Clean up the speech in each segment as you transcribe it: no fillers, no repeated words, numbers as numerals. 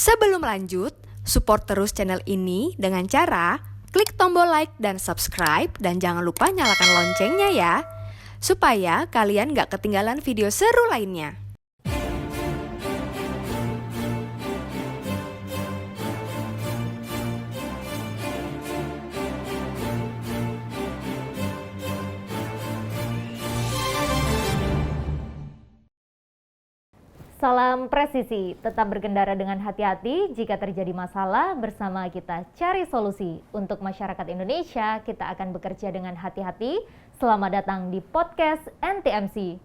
Sebelum lanjut, support terus channel ini dengan cara klik tombol like dan subscribe dan jangan lupa nyalakan loncengnya ya, supaya kalian gak ketinggalan video seru lainnya. Salam presisi, tetap berkendara dengan hati-hati jika terjadi masalah bersama kita cari solusi. Untuk masyarakat Indonesia, kita akan bekerja dengan hati-hati. Selamat datang di podcast NTMC.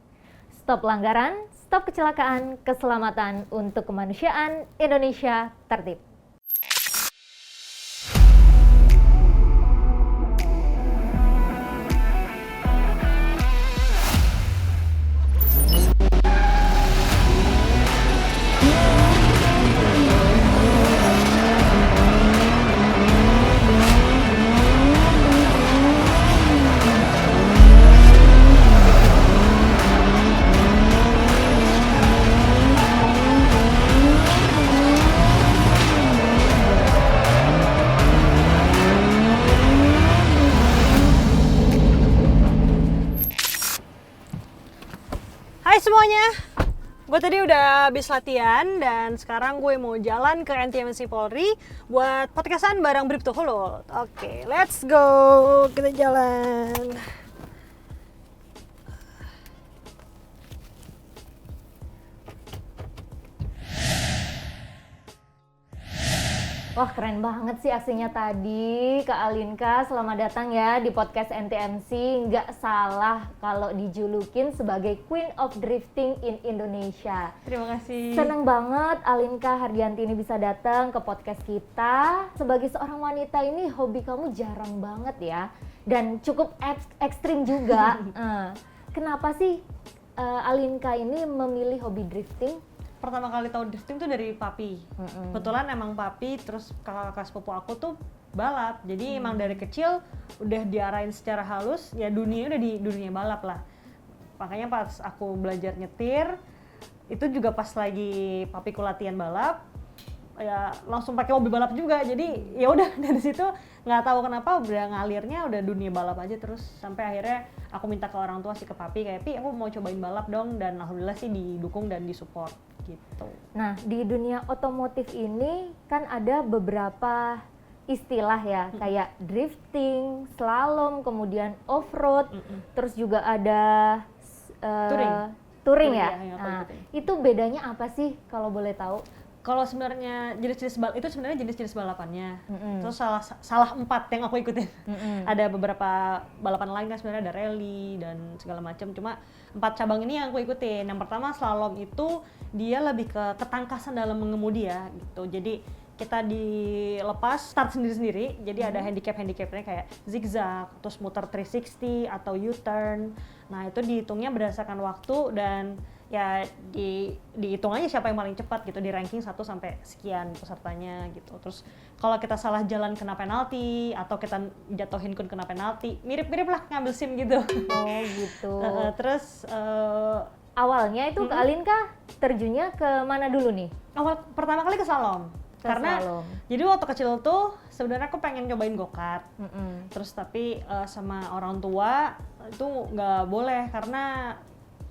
Stop pelanggaran, stop kecelakaan, keselamatan untuk kemanusiaan, Indonesia tertib. Hai semuanya, gue tadi udah habis latihan dan sekarang gue mau jalan ke NTMC Polri buat podcastan bareng Bribtu Hulu. Oke, let's go, kita jalan. Wah, keren banget sih aksinya tadi, Kak Alinka. Selamat datang ya di podcast NTMC. Nggak salah kalau dijulukin sebagai Queen of Drifting in Indonesia. Terima kasih. Seneng banget Alinka Hardianti ini bisa datang ke podcast kita. Sebagai seorang wanita ini hobi kamu jarang banget ya, dan cukup ekstrim juga. Kenapa sih Alinka ini memilih hobi drifting? Pertama kali tahu drifting tuh dari papi. Kebetulan emang papi terus kakak sepupu aku tuh balap. Jadi emang dari kecil udah diarahin secara halus, ya dunia udah di dunia balap lah. Makanya pas aku belajar nyetir, itu juga pas lagi papiku latihan balap, ya langsung pakai mobil balap juga. Jadi ya udah dari situ nggak tahu kenapa udah ngalirnya udah dunia balap aja terus, sampai akhirnya aku minta ke orang tua sih, ke papi, kayak Pi aku mau cobain balap dong, dan alhamdulillah sih didukung dan disupport gitu. Nah, di dunia otomotif ini kan ada beberapa istilah ya, kayak drifting, slalom, kemudian off-road, terus juga ada touring ya. yang Nah, aku ikutin. itu bedanya apa sih kalau boleh tahu? Kalau sebenarnya jenis-jenis balapannya. Terus salah 4 yang aku ikutin. Ada beberapa balapan lain kan sebenarnya, ada rally dan segala macam. Cuma 4 cabang ini yang aku ikutin. Yang pertama slalom itu dia lebih ke ketangkasan dalam mengemudi ya gitu. Jadi kita dilepas start sendiri-sendiri. Jadi ada handicapnya kayak zigzag, terus muter 360 atau U-turn. Nah, itu dihitungnya berdasarkan waktu dan ya dihitung aja siapa yang paling cepat gitu, di ranking 1 sampai sekian pesertanya gitu. Terus kalau kita salah jalan kena penalti atau kita jatuhin kun kena penalti, mirip-mirip lah ngambil SIM gitu. Oh gitu. Terus Awalnya itu Kak Alinka terjunnya ke mana dulu nih? pertama kali ke slalom. Karena slalom. jadi waktu kecil tuh sebenarnya aku pengen cobain go-kart. Terus tapi sama orang tua itu nggak boleh, karena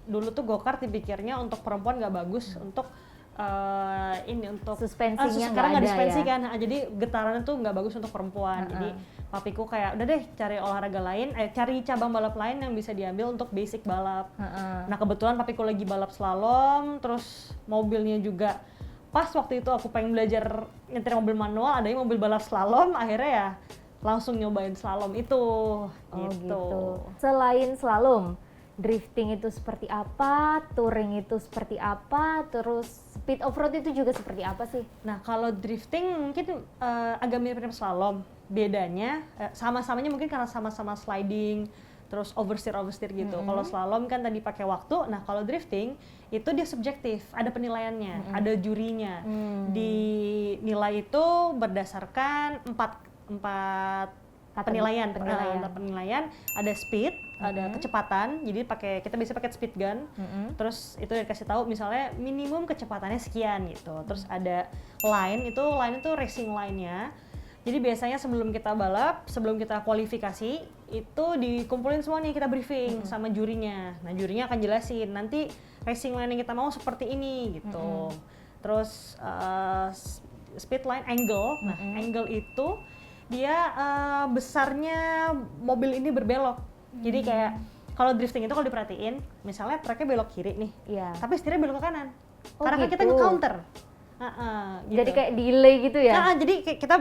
dulu tuh go-kart dipikirnya untuk perempuan nggak bagus, untuk ini untuk Suspensinya sekarang nggak nggak ada dispensi ya? kan. Jadi getarannya tuh nggak bagus untuk perempuan. Jadi papiku kayak udah deh cari olahraga lain, cari cabang balap lain yang bisa diambil untuk basic balap. Nah, kebetulan papiku lagi balap slalom, terus mobilnya juga pas waktu itu aku pengen belajar nyetir mobil manual, adanya mobil balap slalom, akhirnya ya langsung nyobain slalom itu. Oh gitu. Selain slalom, drifting itu seperti apa, touring itu seperti apa, terus speed off-road itu juga seperti apa sih? Nah, kalau drifting mungkin agak mirip-mirip slalom. Bedanya sama-samanya mungkin karena sama-sama sliding, terus oversteer gitu. Kalau slalom kan tadi pakai waktu. Nah, kalau drifting itu dia subjektif, ada penilaiannya, ada jurinya. Dinilai itu berdasarkan empat penilaian. Ada speed, ada kecepatan. Jadi kita bisa pakai speed gun. Terus itu dikasih tahu misalnya minimum kecepatannya sekian gitu. Terus ada line itu racing line-nya. Jadi biasanya sebelum kita balap, sebelum kita kualifikasi, itu dikumpulin semua nih, kita briefing sama jurinya. Nah, jurinya akan jelasin nanti racing line yang kita mau seperti ini gitu. Terus speed line angle. Nah, angle itu dia besarnya mobil ini berbelok. Jadi kayak kalau drifting itu kalau diperhatiin, misalnya tracknya belok kiri nih, tapi setirnya belok ke kanan. Karena kan kita nge-counter. Gitu. Jadi kayak delay gitu ya? Nah, jadi kita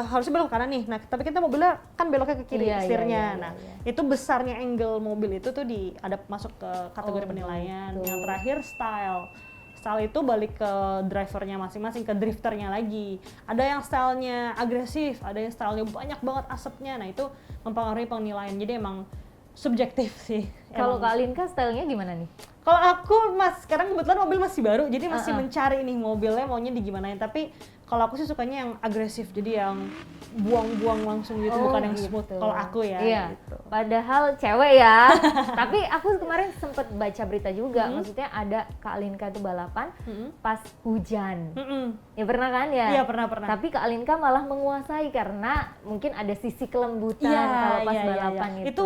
harusnya belok ke kanan nih, nah tapi kita mobilnya kan beloknya ke kiri setirnya. Nah, itu besarnya angle mobil itu tuh ada masuk ke kategori penilaian. Yang terakhir style itu balik ke drivernya masing-masing, ke drifternya lagi. Ada yang stylenya agresif, ada yang stylenya banyak banget asapnya. Nah, itu mempengaruhi penilaian. Jadi emang subjektif sih. Kalau Kak Alinka stylenya gimana nih? Kalau aku sekarang kebetulan mobil masih baru, jadi masih mencari nih mobilnya maunya digimanain. Tapi kalau aku sih sukanya yang agresif, jadi yang buang-buang langsung gitu, bukan yang smooth. Kalau aku ya. Iya. Gitu. Padahal cewek ya. Tapi aku kemarin sempet baca berita juga, maksudnya ada Kak Alinka itu balapan pas hujan. Ya pernah kan ya? Iya pernah. Tapi Kak Alinka malah menguasai karena mungkin ada sisi kelembutan kalau pas balapan itu. Itu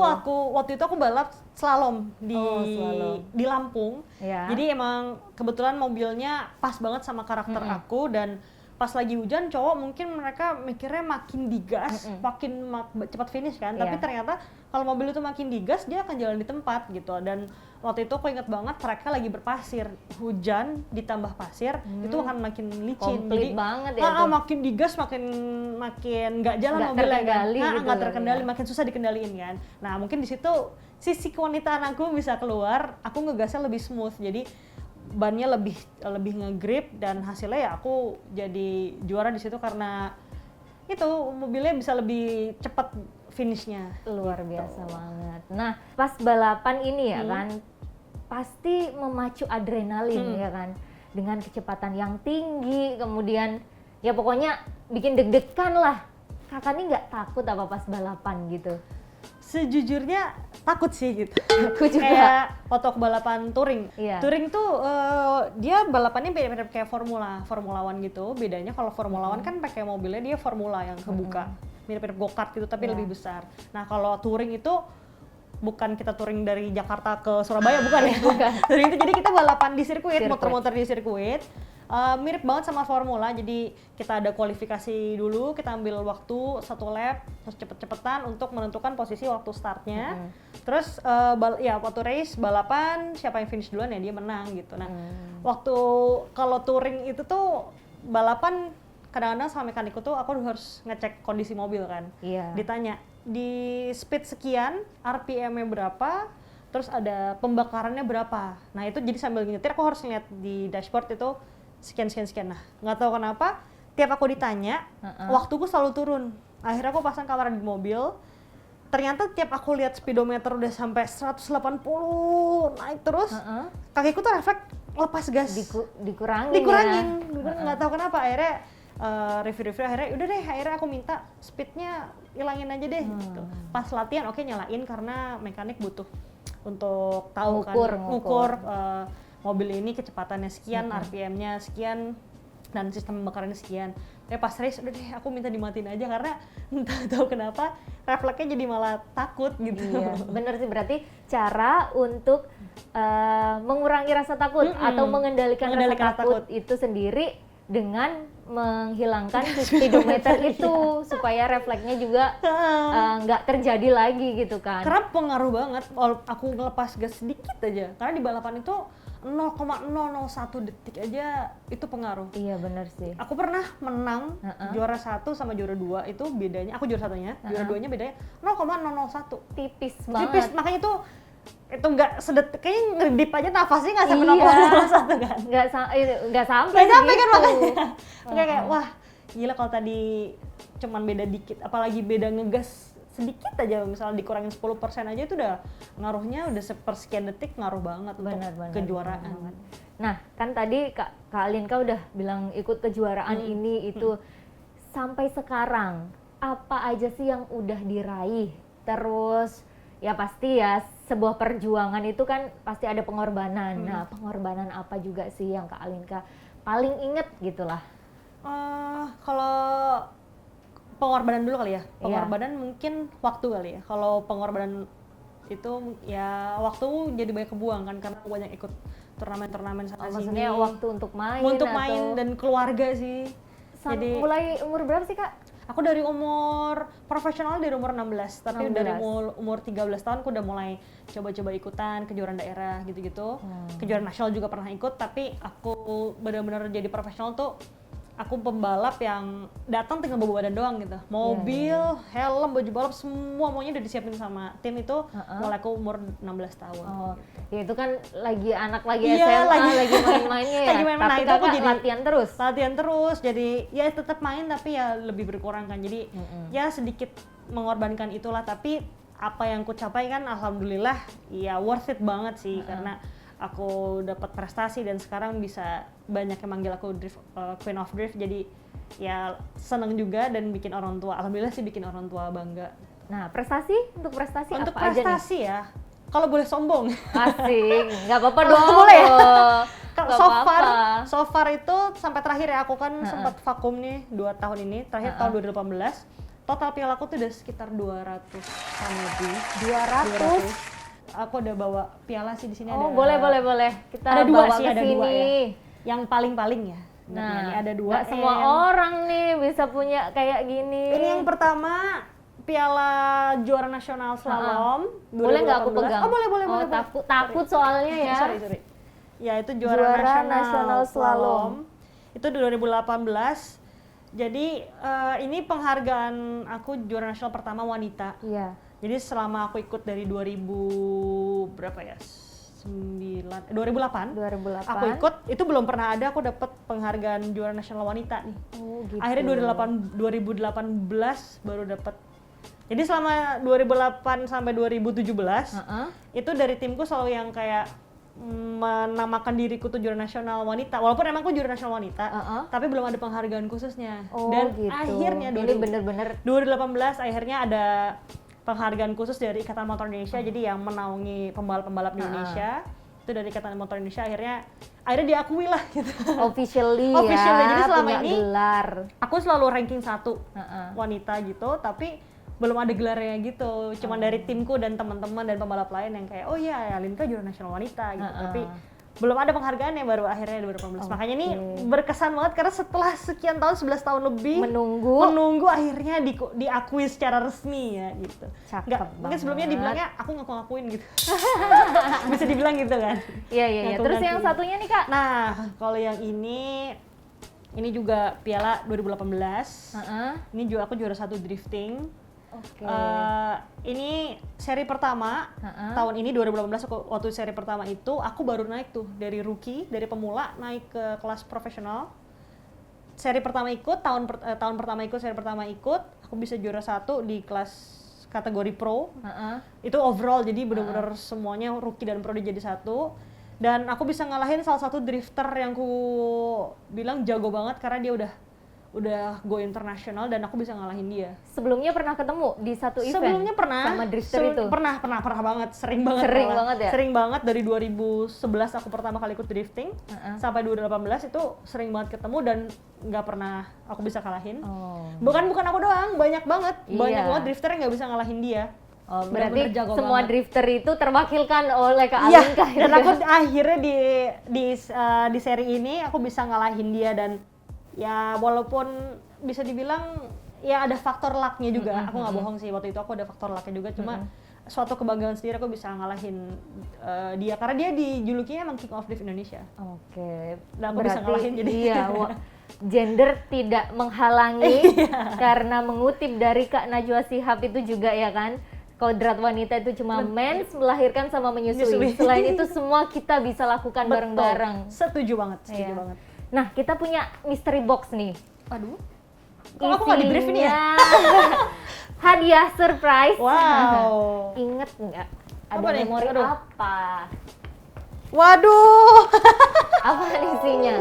waktu itu aku balap slalom di Lampung. Jadi emang kebetulan mobilnya pas banget sama karakter aku, dan pas lagi hujan cowok mungkin mereka mikirnya makin digas, makin cepat finish kan. Tapi ternyata kalau mobil itu makin digas dia akan jalan di tempat gitu. Dan waktu itu aku ingat banget tracknya lagi berpasir, hujan ditambah pasir itu akan makin licin. Komplit banget ya. Makin digas makin nggak jalan mobilnya kan. Nggak terkendali, makin susah dikendaliin kan. Nah, mungkin di situ sisi kewanitaan aku bisa keluar, aku ngegasnya lebih smooth. Jadi bannya lebih nge-grip, dan hasilnya ya aku jadi juara di situ karena itu mobilnya bisa lebih cepat finishnya. Luar biasa banget. Nah, pas balapan ini ya kan pasti memacu adrenalin ya kan, dengan kecepatan yang tinggi, kemudian ya pokoknya bikin deg-degan lah. Kakak nih nggak takut apa pas balapan gitu? Sejujurnya takut sih gitu. Aku juga. Kayak waktu balapan touring. Iya. Touring tuh dia balapannya beda-beda kayak Formula One gitu. Bedanya kalau Formula One kan pakai mobilnya dia Formula yang kebuka. Mirip-mirip go-kart gitu tapi lebih besar. Nah, kalau touring itu bukan kita touring dari Jakarta ke Surabaya, bukan ya? Touring itu jadi kita balapan di sirkuit, muter-muter di sirkuit. Mirip banget sama formula, jadi kita ada kualifikasi dulu, kita ambil waktu 1 lap, terus cepet-cepetan untuk menentukan posisi waktu startnya. Terus waktu race balapan siapa yang finish duluan ya dia menang gitu. Nah, waktu kalau touring itu tuh balapan kadang-kadang sama mekanikku tuh aku harus ngecek kondisi mobil kan. Ditanya di speed sekian, RPM-nya berapa, terus ada pembakarannya berapa. Nah, itu jadi sambil nyetir aku harus lihat di dashboard itu sekian. Nah, nggak tahu kenapa tiap aku ditanya waktuku selalu turun. Akhirnya aku pasang kamera di mobil, ternyata tiap aku lihat speedometer udah sampai 180 naik terus, kakiku tuh refleks lepas gas, dikurangin. Nggak tahu kenapa. Akhirnya review akhirnya udah deh, akhirnya aku minta speednya ilangin aja deh gitu. Pas latihan nyalain karena mekanik butuh untuk tahu ngukur mobil ini kecepatannya sekian, RPM-nya sekian, dan sistem pembakarannya sekian. Pas race udah deh aku minta dimatiin aja karena entah tahu kenapa refleksnya jadi malah takut gitu. Iya, bener sih, berarti cara untuk mengurangi rasa takut atau mengendalikan rasa takut itu sendiri dengan menghilangkan speedometer itu supaya refleksnya juga nggak terjadi lagi gitu kan. Karena pengaruh banget aku ngelepas gas sedikit aja, karena di balapan itu 0,001 detik aja itu pengaruh. Iya benar sih. Aku pernah menang juara 1 sama juara 2 itu bedanya, aku juara 1-nya, juara 2-nya bedanya 0,001. Tipis banget. Makanya itu nggak sedetik, kayaknya ngedip aja nafasnya nggak sampai 0,01 kan? Nggak sampai kan gitu. Makanya kayak wah gila kalau tadi cuman beda dikit, apalagi beda ngegas sedikit aja, misalnya dikurangin 10% aja itu udah ngaruhnya udah sepersekian detik, ngaruh banget untuk kejuaraan. Nah kan tadi Kak Alinka udah bilang ikut kejuaraan ini itu sampai sekarang apa aja sih yang udah diraih? Terus ya pasti ya sebuah perjuangan itu kan pasti ada pengorbanan. Nah, pengorbanan apa juga sih yang Kak Alinka paling inget gitulah? Kalau pengorbanan dulu kali ya. Pengorbanan mungkin waktu kali ya. Kalau pengorbanan itu ya waktu jadi banyak kebuang kan karena aku banyak ikut turnamen-turnamen sana sini. Maksudnya waktu untuk main dan keluarga sih. Jadi mulai umur berapa sih Kak? Aku dari umur profesional dari umur 16, tapi dari umur 13 tahun aku udah mulai coba-coba ikutan kejuaraan daerah gitu-gitu. Kejuaraan nasional juga pernah ikut, tapi aku benar-benar jadi profesional tuh aku pembalap yang datang tinggal bawa badan doang gitu. Mobil, helm, baju balap semuanya udah disiapin sama tim itu mulai aku umur 16 tahun. Ya itu kan lagi anak lagi SMA, lagi main-mainnya ya. Tapi itu aku jadi latihan terus. Jadi ya tetap main tapi ya lebih berkurang kan. Jadi ya sedikit mengorbankan itulah, tapi apa yang ku capai kan alhamdulillah ya worth it banget sih karena aku dapat prestasi dan sekarang bisa banyak yang manggil aku Queen of Drift, jadi ya seneng juga dan bikin orang tua, alhamdulillah sih bikin orang tua bangga. Nah untuk prestasi untuk apa prestasi aja nih? Ya kalau boleh sombong asik, nggak apa-apa dong. Boleh ya? So far itu sampai terakhir ya aku kan sempat vakum nih 2 tahun ini, terakhir tahun 2018 total piala aku tuh udah sekitar 200-an lebih. 200? Aku udah bawa piala sih di sini ada. Boleh. Kita ada bawa dua sih, ada sini. 2 ya. Yang paling ya. Nah, ada 2. Gak semua orang nih bisa punya kayak gini. Ini yang pertama Piala Juara Nasional Slalom. Boleh nggak aku pegang? Oh boleh. Takut soalnya ya. Sorry. Ya itu Juara Nasional Slalom. Itu 2018. Jadi ini penghargaan aku juara nasional pertama wanita. Iya. Jadi selama aku ikut dari 2008 aku ikut, itu belum pernah ada aku dapat penghargaan juara nasional wanita nih. Gitu. Akhirnya 2018 baru dapat. Jadi selama 2008 sampai 2017 itu dari timku selalu yang kayak menamakan diriku tuh juara nasional wanita, walaupun emang aku juara nasional wanita, tapi belum ada penghargaan khususnya. Dan gitu. akhirnya ini bener-bener 2018 akhirnya ada penghargaan khusus dari Ikatan Motor Indonesia, jadi yang menaungi pembalap-pembalap di Indonesia. Itu dari Ikatan Motor Indonesia akhirnya diakui lah gitu. Officially ya, jadi selama punya ini gelar. Aku selalu ranking 1 wanita gitu, tapi belum ada gelarnya gitu. Cuman dari timku dan teman-teman dan pembalap lain yang kayak, oh iya Alinka juara nasional wanita gitu. Tapi belum ada penghargaan yang baru akhirnya 2018. Makanya ini berkesan banget karena setelah sekian tahun, 11 tahun lebih menunggu akhirnya diakui secara resmi ya gitu. Mungkin sebelumnya dibilangnya aku ngaku-ngakuin gitu. Bisa dibilang gitu kan. Iya. Terus yang satunya nih Kak. Nah, kalau yang ini juga piala 2018. Ini juga aku juara 1 drifting. Ini seri pertama tahun ini 2018 waktu seri pertama itu aku baru naik tuh dari rookie, dari pemula naik ke kelas profesional. Seri pertama ikut tahun pertama ikut seri pertama ikut aku bisa juara 1 di kelas kategori pro. Itu overall, jadi benar-benar semuanya rookie dan pro dijadi satu. Dan aku bisa ngalahin salah satu drifter yang ku bilang jago banget karena dia udah go internasional dan aku bisa ngalahin dia. Sebelumnya pernah ketemu di satu event? Sebelumnya pernah. Sama drifter itu? Pernah banget, sering banget ya? Sering banget, dari 2011 aku pertama kali ikut drifting sampai 2018 itu sering banget ketemu dan nggak pernah aku bisa kalahin. Bukan aku doang, banyak banget drifter yang nggak bisa ngalahin dia. Berarti semua banget. Drifter itu terwakilkan oleh Kak Alinka. Dan aku akhirnya di seri ini aku bisa ngalahin dia dan ya walaupun bisa dibilang ya ada faktor luck-nya juga, aku nggak bohong sih, waktu itu aku ada faktor luck-nya juga, cuma suatu kebanggaan sendiri aku bisa ngalahin dia karena dia dijulukinya emang King of Drift Indonesia. Dan aku bisa ngalahin jadi. Gender tidak menghalangi karena mengutip dari Kak Najwa Shihab itu juga ya kan. Kodrat wanita itu cuma mens, melahirkan sama menyusui. Selain itu semua kita bisa lakukan bareng-bareng. Setuju banget. Nah, kita punya mystery box nih. Aduh, kok aku nggak di brief ini ya? Hadiah surprise. Wow. Ingat nggak? Ada memori apa? Waduh, Apa isinya?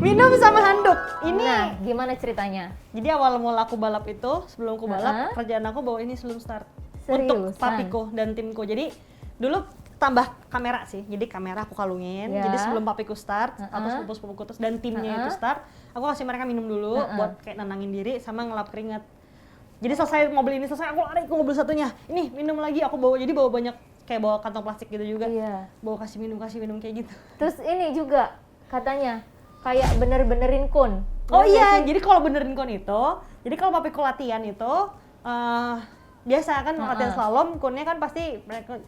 minum sama handuk. Ini Nah, gimana ceritanya? jadi awal mula aku balap itu, sebelum aku balap, kerjaan aku bawa ini sebelum start. Untuk Seriusan? papiku dan timku. Jadi dulu tambah kamera sih. Jadi kamera aku kalungin. Ya. Jadi sebelum papiku start atau sepupu-sepupuku terus dan timnya itu start, aku kasih mereka minum dulu buat kayak nenangin diri sama ngelap keringat. Jadi selesai mobil ini selesai, aku lari ke mobil satunya. Ini minum lagi aku bawa. Jadi bawa banyak kayak bawa kantong plastik gitu juga. Iya. Bawa kasih minum kayak gitu. Terus ini juga katanya kayak bener-benerin kon. Oh Bener nggak iya, sih? jadi kalau benerin kon itu, jadi kalau papiku latihan itu biasa kan latihan slalom, konnya kan pasti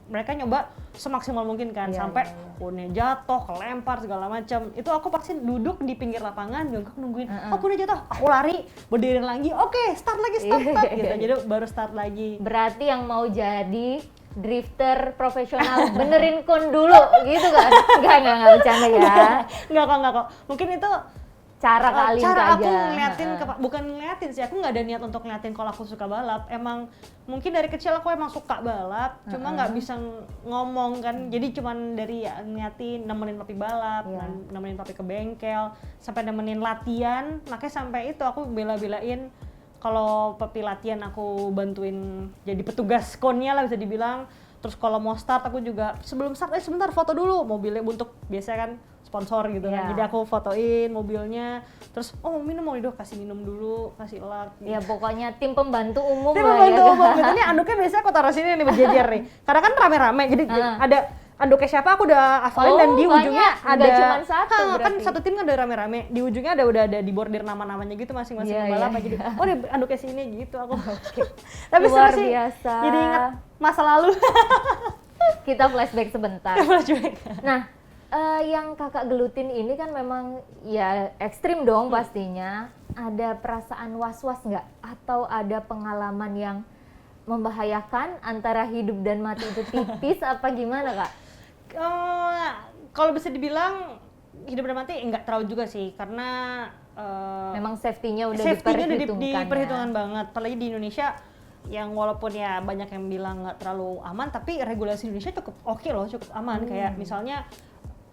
mereka nyoba semaksimal mungkin kan, Iya, sampai iya. konnya jatuh, kelempar segala macam. Itu aku pasti duduk di pinggir lapangan, jongkok nungguin. Oh konnya jatuh, aku lari, berdiri lagi. Oke, start lagi, start gitu. Jadi baru start lagi. Berarti yang mau jadi drifter profesional benerin kon dulu gitu kan? Enggak bercanda ya. Enggak kok. Mungkin itu Cara kali cara aku aja. ngeliatin bukan ngeliatin sih, aku nggak ada niat untuk ngeliatin kalau aku suka balap. Emang mungkin dari kecil aku emang suka balap, cuma nggak bisa ngomong kan. Jadi cuman dari ya, ngeliatin, nemenin papi balap, nemenin papi ke bengkel, sampai nemenin latihan. Makanya sampai itu aku bela-belain kalau papi latihan aku bantuin jadi petugas konnya lah bisa dibilang. Terus kalau mau start aku juga sebelum start sebentar foto dulu mobilnya untuk biasa kan sponsor gitu kan. Iya. Jadi aku fotoin mobilnya. Terus minum mau kasih minum dulu, kasih lap. Ya pokoknya tim pembantu umum Dia lah membantu ya. umum gitu. Ini anduknya biasanya aku taruh sini nih berjejer nih. Karena kan rame-rame jadi ada anduknya siapa aku udah hafalin dan di banyak. ujungnya ada Nggak cuman satu kan berarti. satu tim kan ada rame-rame. Di ujungnya udah ada di bordir nama-namanya gitu masing-masing Iya, pembalap. iya, Jadi ini anduknya sini gitu aku. Oke. Tapi Luar seru sih. biasa. Jadi ingat masa lalu. Kita flashback sebentar. Flashback. Nah, yang kakak gelutin ini kan memang ya ekstrim dong pastinya. Ada perasaan was-was nggak? Atau ada pengalaman yang membahayakan antara hidup dan mati itu tipis apa gimana kak? Kalau bisa dibilang hidup dan mati enggak terlalu juga sih karena Memang safety-nya udah safety-nya diperhitungkan diperhitungkan ya? banget. Apalagi di Indonesia yang walaupun ya banyak yang bilang nggak terlalu aman, tapi regulasi Indonesia cukup oke loh, cukup aman. Kayak misalnya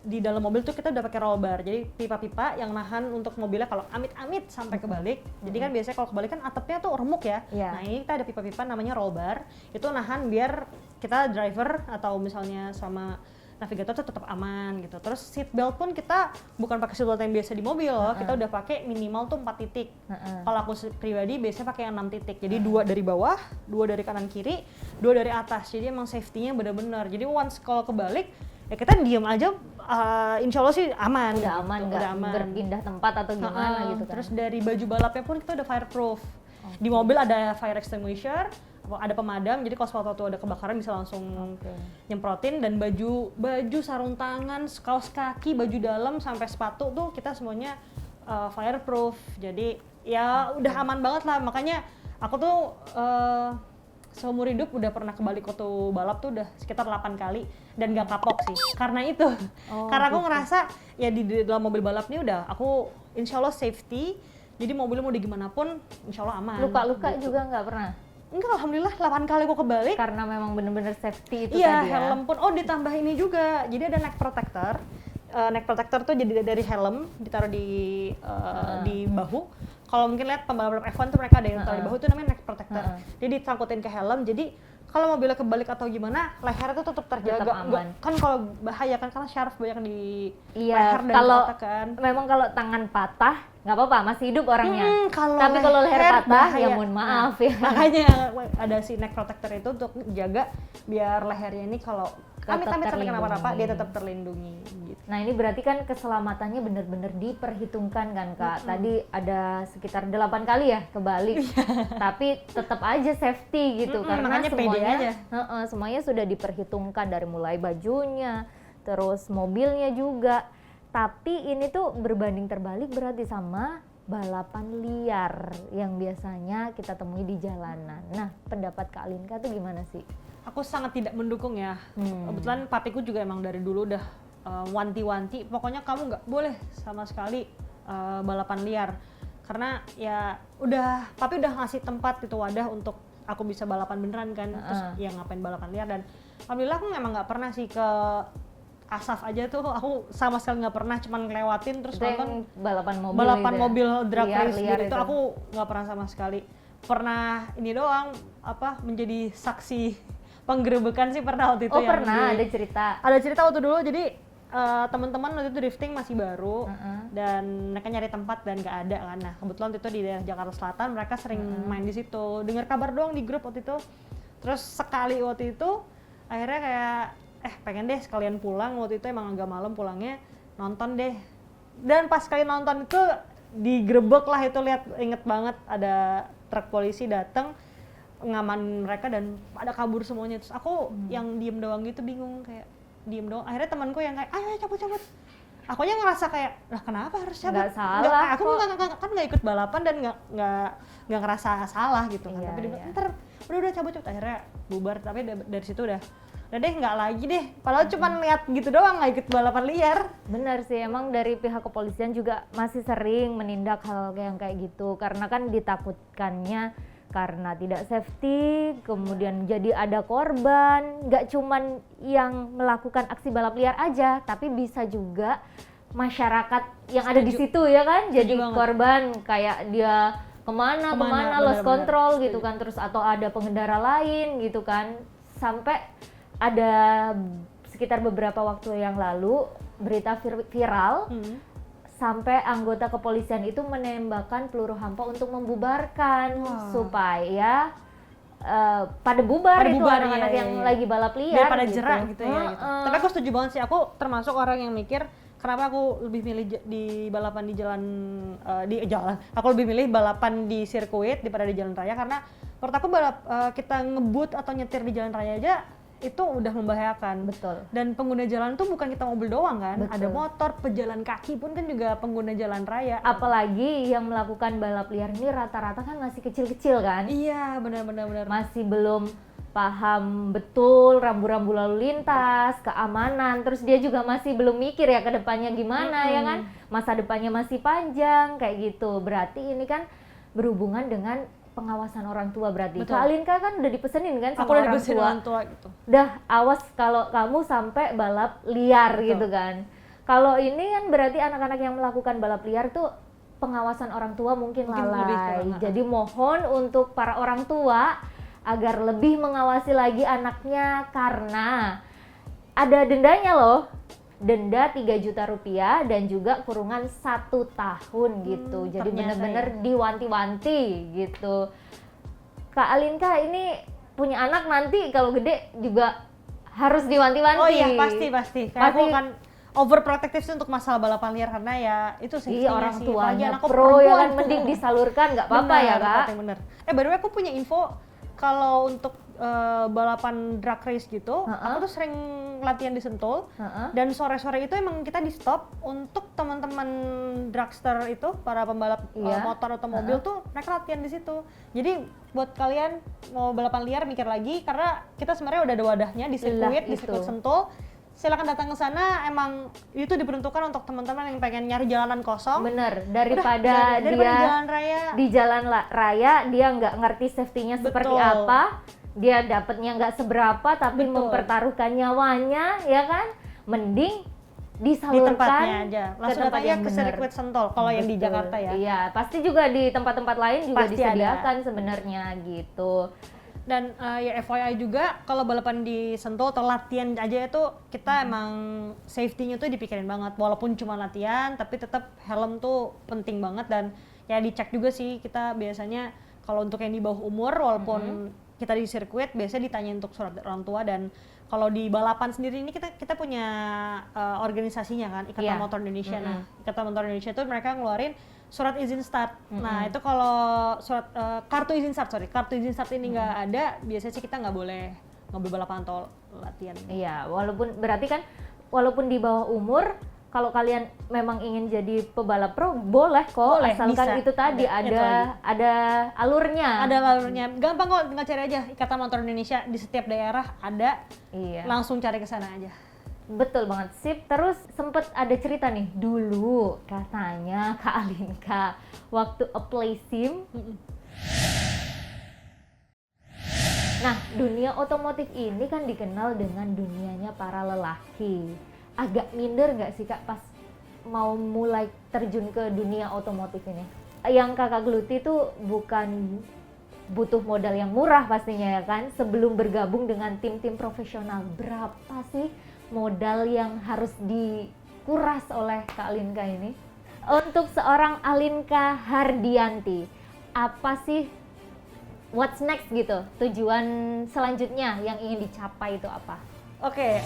di dalam mobil tuh kita udah pakai roll bar, jadi pipa-pipa yang nahan untuk mobilnya kalau amit-amit sampai kebalik. Jadi kan biasanya kalau kebalik kan atapnya tuh remuk ya. Iya. Nah ini kita ada pipa-pipa namanya roll bar, itu nahan biar kita driver atau misalnya sama navigator tuh tetap aman gitu. Terus seat belt pun kita bukan pakai seat belt yang biasa di mobil loh, kita udah pakai minimal tuh 4 titik. Kalau aku pribadi biasanya pakai yang 6 titik. Jadi 2 dari bawah, 2 dari kanan kiri, 2 dari atas. Jadi emang safety-nya benar-benar. Jadi once kalau kebalik ya kita diem aja, insya Allah sih aman. Udah gitu. aman, nggak berpindah tempat atau gimana gitu kan? Terus dari baju balapnya pun kita udah fireproof. Di mobil ada fire extinguisher, ada pemadam, jadi kalau suatu ada kebakaran bisa langsung nyemprotin. Dan baju sarung tangan, kaos kaki, baju dalam sampai sepatu tuh kita semuanya fireproof. Jadi ya udah aman banget lah. Makanya aku tuh seumur hidup udah pernah kebalik waktu balap tuh udah sekitar 8 kali dan gak kapok sih karena itu. Karena aku ngerasa ya di dalam mobil balap nih udah aku insya Allah safety, jadi mobilnya mau di gimana pun insya Allah aman. Luka-luka gitu. juga nggak pernah? Enggak, alhamdulillah 8 kali aku kebalik. Karena memang bener-bener safety itu Iya, tadi ya? helm pun, ditambah ini juga, jadi ada neck protector. Neck protector tuh jadi dari helm, ditaruh di bahu. Kalau mungkin lihat pembalap F1 tuh mereka ada yang taruh di bahu, itu namanya neck protector. Jadi disangkutin ke helm, jadi kalau mobilnya kebalik atau gimana, lehernya tuh tetap terjaga. Tetap aman. Kan kalau bahaya kan, karena syaraf banyak di Iya, leher dan kalau otak kan. memang kalau tangan patah nggak apa-apa, masih hidup orangnya. Tapi Kalau kalau leher patah, bahaya. ya mohon maaf ya. Makanya ada si neck protector itu untuk jaga biar lehernya ini kalau amit-amit sampai kenapa-napa dia tetap terlindungi gitu. Nah ini berarti kan keselamatannya benar-benar diperhitungkan kan Kak. Tadi ada sekitar 8 kali ya kebalik, tapi tetap aja safety gitu karena makanya pede semuanya, aja. Semuanya sudah diperhitungkan dari mulai bajunya, terus mobilnya juga. Tapi ini tuh berbanding terbalik berarti sama balapan liar yang biasanya kita temui di jalanan. Nah pendapat Kak Alinka tuh gimana sih? Aku sangat tidak mendukung ya. Kebetulan papiku juga emang dari dulu udah wanti-wanti, pokoknya kamu nggak boleh sama sekali balapan liar. Karena ya papi udah ngasih tempat itu wadah untuk aku bisa balapan beneran kan. Terus ya ngapain balapan liar, dan alhamdulillah aku emang nggak pernah sih ke Asaf aja tuh aku sama sekali nggak pernah, cuman ngelewatin terus Itu nonton yang balapan mobil balapan itu ya? mobil drag race Liar gitu itu. aku nggak pernah sama sekali. Pernah ini doang menjadi saksi penggerebekan sih pernah waktu itu. Oh yang pernah, di- ada cerita. ada cerita waktu dulu. Jadi teman-teman waktu itu drifting masih baru dan mereka nyari tempat dan nggak ada kan. Nah kebetulan waktu itu di daerah Jakarta Selatan mereka sering main di situ. Dengar kabar doang di grup waktu itu. Terus sekali waktu itu akhirnya kayak pengen deh sekalian pulang, waktu itu emang agak malam pulangnya, nonton deh. Dan pas sekali nonton itu digerebek lah itu, lihat inget banget ada truk polisi datang ngaman mereka dan pada kabur semuanya. Terus aku yang diem doang gitu, bingung kayak diem doang. Akhirnya temanku yang kayak ayo cabut. Akunya ngerasa kayak lah kenapa harus cabut? Nggak salah Aku kan nggak ikut balapan dan nggak ngerasa salah gitu kan. Iya, Tapi dia bilang, iya. ntar udah cabut. Akhirnya bubar. Tapi dari situ udah deh nggak lagi deh. Padahal cuma lihat gitu doang, nggak ikut balapan liar. Benar sih, emang dari pihak kepolisian juga masih sering menindak hal yang kayak gitu karena kan ditakutkannya karena tidak safety, kemudian jadi ada korban. Nggak cuman yang melakukan aksi balap liar aja, tapi bisa juga masyarakat yang ada di situ ya kan, jadi banget. korban kayak dia kemana lost benar-benar. control gitu kan, terus atau ada pengendara lain gitu kan. Sampai ada sekitar beberapa waktu yang lalu berita viral sampai anggota kepolisian itu menembakkan peluru hampa untuk membubarkan supaya pada bubar itu anak-anak iya, yang iya. lagi balap liar Biar pada gitu. jerak gitu ya gitu. Tapi aku setuju banget sih, aku termasuk orang yang mikir kenapa aku lebih milih di balapan di jalan aku lebih milih balapan di sirkuit daripada di jalan raya, karena menurut aku kita ngebut atau nyetir di jalan raya aja itu udah membahayakan. Betul. Dan pengguna jalan tuh bukan kita mobil doang kan, Betul. ada motor, pejalan kaki pun kan juga pengguna jalan raya. Apalagi yang melakukan balap liar ini rata-rata kan masih kecil-kecil kan, Iya, benar. masih belum paham betul rambu-rambu lalu lintas, keamanan, terus dia juga masih belum mikir ya ke depannya gimana ya kan, masa depannya masih panjang kayak gitu. Berarti ini kan berhubungan dengan pengawasan orang tua berarti. Betul. Kak Alinka kan udah dipesenin kan Aku sama udah orang dibersihin tua. orang tua gitu. Dah awas kalau kamu sampai balap liar Betul. gitu kan. Kalau ini kan berarti anak-anak yang melakukan balap liar tuh pengawasan orang tua mungkin Mungkin lebih lalai. kurang. Jadi mohon untuk para orang tua agar lebih mengawasi lagi anaknya karena ada dendanya loh. Denda 3 juta rupiah dan juga kurungan 1 tahun gitu. Jadi ternyata bener-bener ya. diwanti-wanti gitu. Kak Alinka ini punya anak nanti kalau gede juga harus diwanti-wanti. Oh iya, pasti. Kayak aku Pasti. akan overprotective sih untuk masalah balapan liar, karena ya itu sih Iya, orang sih. tuanya Apalagi anakku pro ya perempuan. kan, mending disalurkan nggak apa-apa Benar, ya kak. bener. By the way, aku punya info kalau untuk balapan drag race gitu, aku tuh sering latihan di Sentul. Dan sore-sore itu emang kita di stop untuk teman-teman dragster itu, para pembalap Iya. motor atau mobil tuh mereka latihan di situ. Jadi buat kalian mau balapan liar mikir lagi, karena kita sebenarnya udah ada wadahnya di sirkuit, di sirkuit itu. Sentul. Silakan datang ke sana, emang itu diperuntukkan untuk teman-teman yang pengen nyari jalanan kosong. Bener, daripada Daripada dia di jalan raya. di jalan raya dia nggak ngerti safety-nya seperti Betul. apa, dia dapatnya nggak seberapa tapi Betul. mempertaruhkan nyawanya ya kan, mending Di disalurkan tempatnya aja, ke langsung tempat datang yang ke bener. sirkuit Sentul kalau yang di Betul. Jakarta ya. Iya, pasti juga di tempat-tempat lain juga Pasti disediakan sebenarnya gitu. Dan ya FYI juga, kalau balapan di Sentul atau latihan aja itu kita emang safety-nya tuh dipikirin banget, walaupun cuma latihan tapi tetap helm tuh penting banget. Dan ya dicek juga sih, kita biasanya kalau untuk yang di bawah umur walaupun kita di sirkuit biasanya ditanya untuk surat orang tua. Dan kalau di balapan sendiri ini kita punya organisasinya kan, Ikatan Iya. Motor Indonesia. Nah, Ikatan Motor Indonesia itu mereka ngeluarin surat izin start. Nah, itu kalau surat kartu izin start ini nggak ada, biasanya sih kita nggak boleh balapan atau latihan. Iya, walaupun di bawah umur, kalau kalian memang ingin jadi pebalap pro boleh kok, Boleh, asalkan bisa. itu tadi Ada, itu lagi. ada alurnya. Ada alurnya, gampang kok, tinggal cari aja Ikatan Motor Indonesia di setiap daerah ada, Iya. langsung cari ke sana aja. Betul banget, sip. Terus sempet ada cerita nih dulu katanya Kak Alinka waktu apply SIM. Nah, dunia otomotif ini kan dikenal dengan dunianya para lelaki. agak minder nggak sih Kak pas mau mulai terjun ke dunia otomotif ini? Yang Kakak geluti itu bukan butuh modal yang murah pastinya ya kan, sebelum bergabung dengan tim-tim profesional. Berapa sih modal yang harus dikuras oleh Kak Alinka ini? Untuk seorang Alinka Hardianti, apa sih what's next gitu? Tujuan selanjutnya yang ingin dicapai itu apa? Oke.